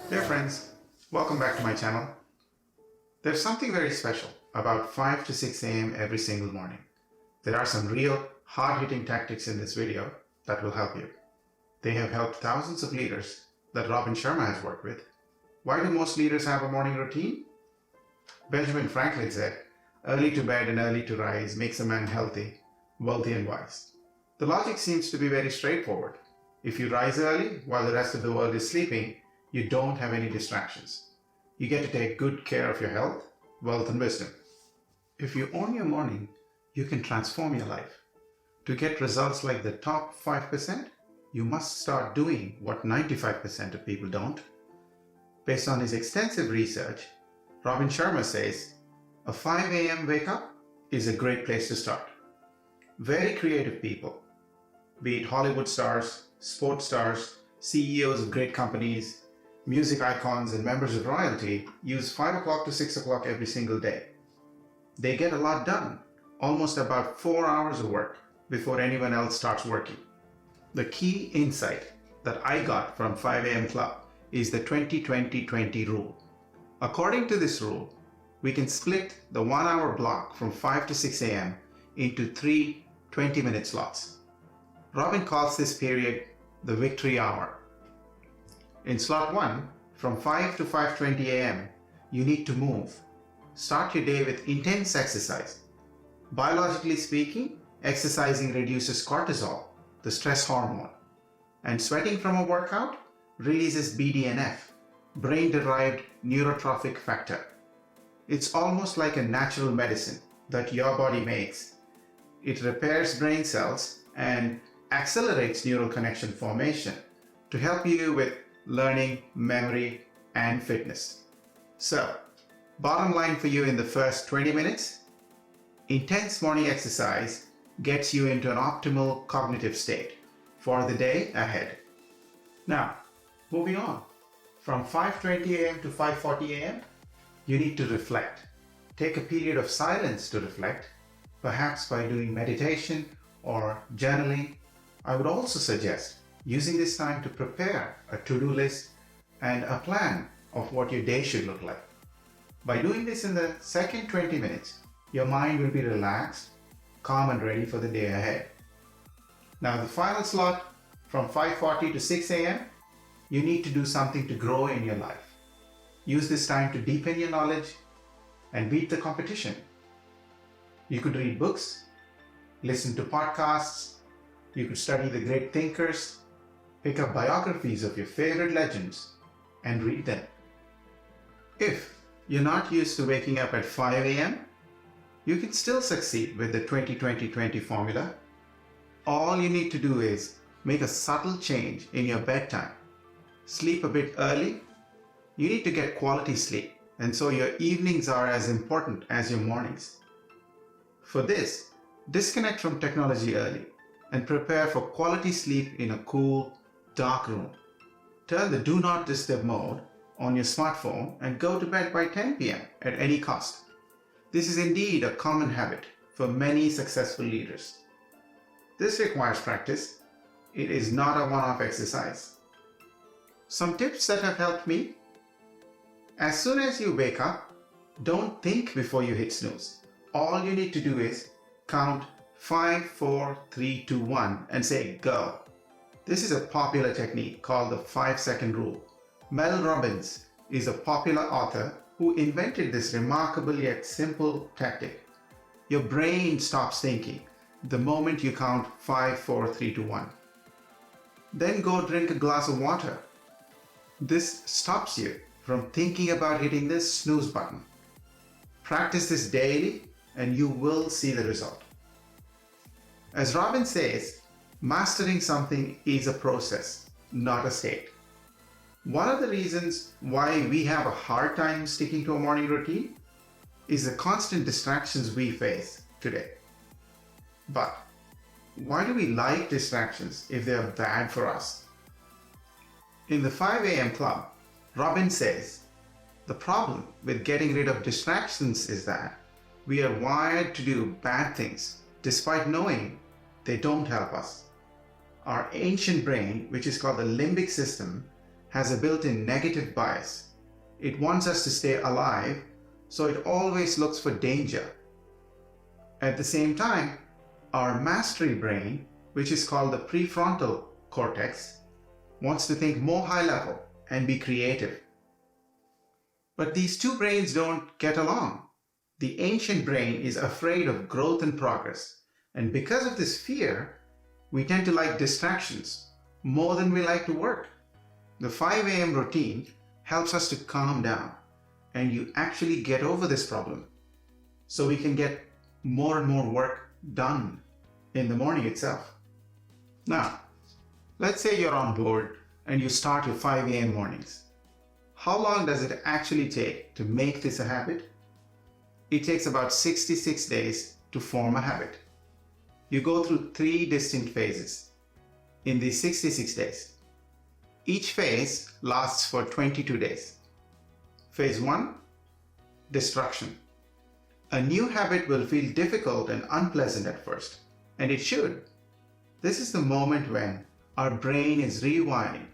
Dear friends, welcome back to my channel. There's something very special about 5 to 6 a.m. every single morning. There are some real hard-hitting tactics in this video that will help you. They have helped thousands of leaders that Robin Sharma has worked with. Why do most leaders have a morning routine? Benjamin Franklin said, "Early to bed and early to rise makes a man healthy, wealthy and wise." The logic seems to be very straightforward. If you rise early while the rest of the world is sleeping, you don't have any distractions. You get to take good care of your health, wealth and wisdom. If you own your morning, you can transform your life. To get results like the top 5%, you must start doing what 95% of people don't. Based on his extensive research, Robin Sharma says, a 5 a.m. wake up is a great place to start. Very creative people, be it Hollywood stars, sports stars, CEOs of great companies, music icons and members of royalty use 5 o'clock to 6 o'clock every single day. They get a lot done, almost about 4 hours of work before anyone else starts working. The key insight that I got from 5 a.m. Club is the 20-20-20 rule. According to this rule, we can split the 1 hour block from 5 to 6 a.m. into 3 20-minute slots. Robin calls this period the victory hour. In slot 1, from 5 to 5:20 a.m., you need to move. Start your day with intense exercise. Biologically speaking, exercising reduces cortisol, the stress hormone, and sweating from a workout releases BDNF, brain-derived neurotrophic factor. It's almost like a natural medicine that your body makes. It repairs brain cells and accelerates neural connection formation to help you with learning, memory, and fitness. So, bottom line for you in the first 20 minutes, intense morning exercise gets you into an optimal cognitive state for the day ahead. Now, moving on. From 5:20 a.m. to 5:40 a.m., you need to reflect. Take a period of silence to reflect, perhaps by doing meditation or journaling. I would also suggest using this time to prepare a to-do list and a plan of what your day should look like. By doing this in the second 20 minutes, your mind will be relaxed, calm and ready for the day ahead. Now the final slot, from 5:40 to 6 a.m., you need to do something to grow in your life. Use this time to deepen your knowledge and beat the competition. You could read books, listen to podcasts, you could study the great thinkers, pick up biographies of your favorite legends and read them. If you're not used to waking up at 5 a.m., you can still succeed with the 20-20-20 formula. All you need to do is make a subtle change in your bedtime. Sleep a bit early. You need to get quality sleep, and so your evenings are as important as your mornings. For this, disconnect from technology early and prepare for quality sleep in a cool, dark room. Turn the do not disturb mode on your smartphone and go to bed by 10 p.m. at any cost. This is indeed a common habit for many successful leaders. This requires practice. It is not a one-off exercise. Some tips that have helped me. As soon as you wake up, don't think before you hit snooze. All you need to do is count 5, 4, 3, 2, 1 and say go. This is a popular technique called the 5-second rule. Mel Robbins is a popular author who invented this remarkable yet simple tactic. Your brain stops thinking the moment you count 5, 4, 3, 2, 1. Then go drink a glass of water. This stops you from thinking about hitting the snooze button. Practice this daily and you will see the result. As Robin says, mastering something is a process, not a state. One of the reasons why we have a hard time sticking to a morning routine is the constant distractions we face today. But why do we like distractions if they are bad for us? In the 5 a.m. Club, Robin says, the problem with getting rid of distractions is that we are wired to do bad things despite knowing they don't help us. Our ancient brain, which is called the limbic system, has a built-in negative bias. It wants us to stay alive, so it always looks for danger. At the same time, our mastery brain, which is called the prefrontal cortex, wants to think more high level and be creative. But these two brains don't get along. The ancient brain is afraid of growth and progress, and because of this fear, we tend to like distractions more than we like to work. The 5 a.m. routine helps us to calm down, and you actually get over this problem, so we can get more and more work done in the morning itself. Now, let's say you're on board and you start your 5 a.m. mornings. How long does it actually take to make this a habit? It takes about 66 days to form a habit. You go through 3 distinct phases in these 66 days. Each phase lasts for 22 days. Phase 1, destruction. A new habit will feel difficult and unpleasant at first, and it should. This is the moment when our brain is rewiring,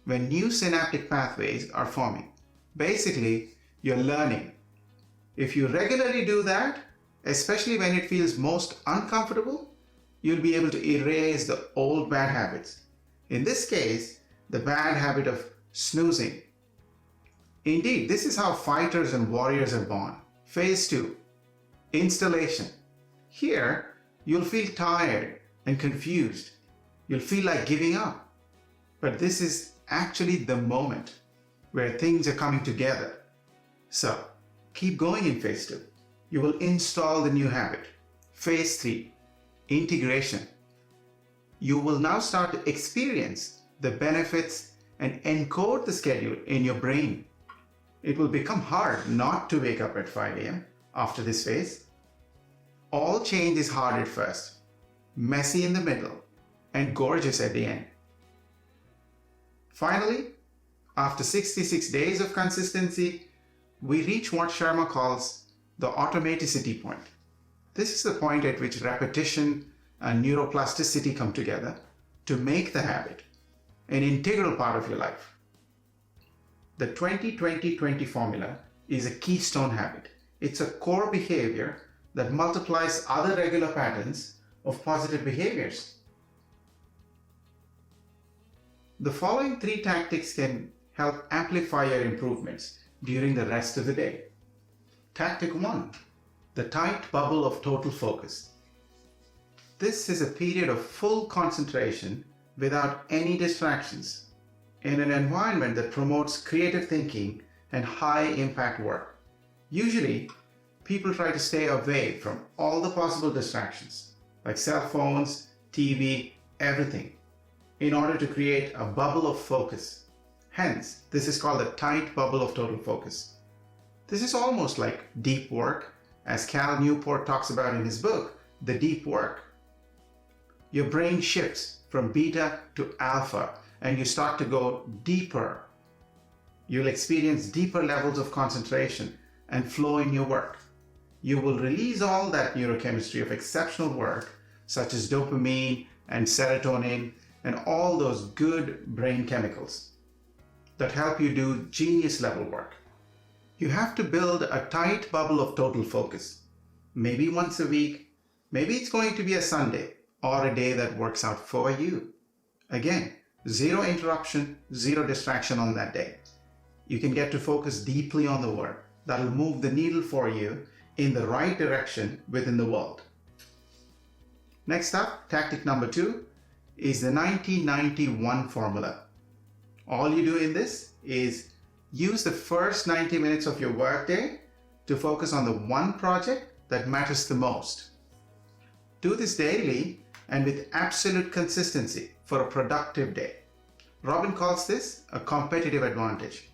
when new synaptic pathways are forming. Basically, you're learning. If you regularly do that, especially when it feels most uncomfortable, you'll be able to erase the old bad habits. In this case, the bad habit of snoozing. Indeed, this is how fighters and warriors are born. Phase 2, installation. Here, you'll feel tired and confused. You'll feel like giving up. But this is actually the moment where things are coming together. So, keep going in phase 2. You will install the new habit. Phase 3, integration. You will now start to experience the benefits and encode the schedule in your brain. It will become hard not to wake up at 5 a.m. after this phase. All change is hard at first, messy in the middle, and gorgeous at the end. Finally, after 66 days of consistency, we reach what Sharma calls the automaticity point. This is the point at which repetition and neuroplasticity come together to make the habit an integral part of your life. The 20-20-20 formula is a keystone habit. It's a core behavior that multiplies other regular patterns of positive behaviors. The following 3 tactics can help amplify your improvements during the rest of the day. Tactic 1, the tight bubble of total focus. This is a period of full concentration without any distractions in an environment that promotes creative thinking and high impact work. Usually, people try to stay away from all the possible distractions, like cell phones, TV, everything, in order to create a bubble of focus. Hence, this is called the tight bubble of total focus. This is almost like deep work, as Cal Newport talks about in his book, The Deep Work. Your brain shifts from beta to alpha, and you start to go deeper. You'll experience deeper levels of concentration and flow in your work. You will release all that neurochemistry of exceptional work, such as dopamine and serotonin, and all those good brain chemicals that help you do genius level work. You have to build a tight bubble of total focus. Maybe once a week, maybe it's going to be a Sunday or a day that works out for you. Again, zero interruption, zero distraction on that day. You can get to focus deeply on the work that'll move the needle for you in the right direction within the world. Next up, tactic number 2 is the 90-90-1 formula. All you do in this is use the first 90 minutes of your workday to focus on the one project that matters the most. Do this daily and with absolute consistency for a productive day. Robin calls this a competitive advantage.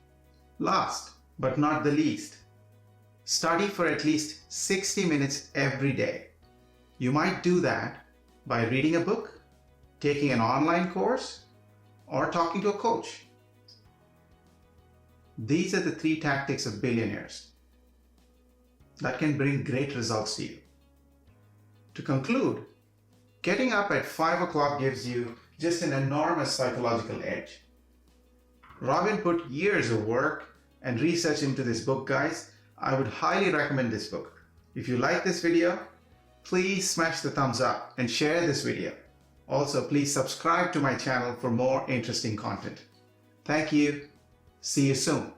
Last but not the least, study for at least 60 minutes every day. You might do that by reading a book, taking an online course, or talking to a coach. These are the 3 tactics of billionaires that can bring great results to you. To conclude, getting up at 5 o'clock gives you just an enormous psychological edge. Robin put years of work and research into this book, guys. I would highly recommend this book. If you like this video, please smash the thumbs up and share this video. Also, please subscribe to my channel for more interesting content. Thank you. See you soon.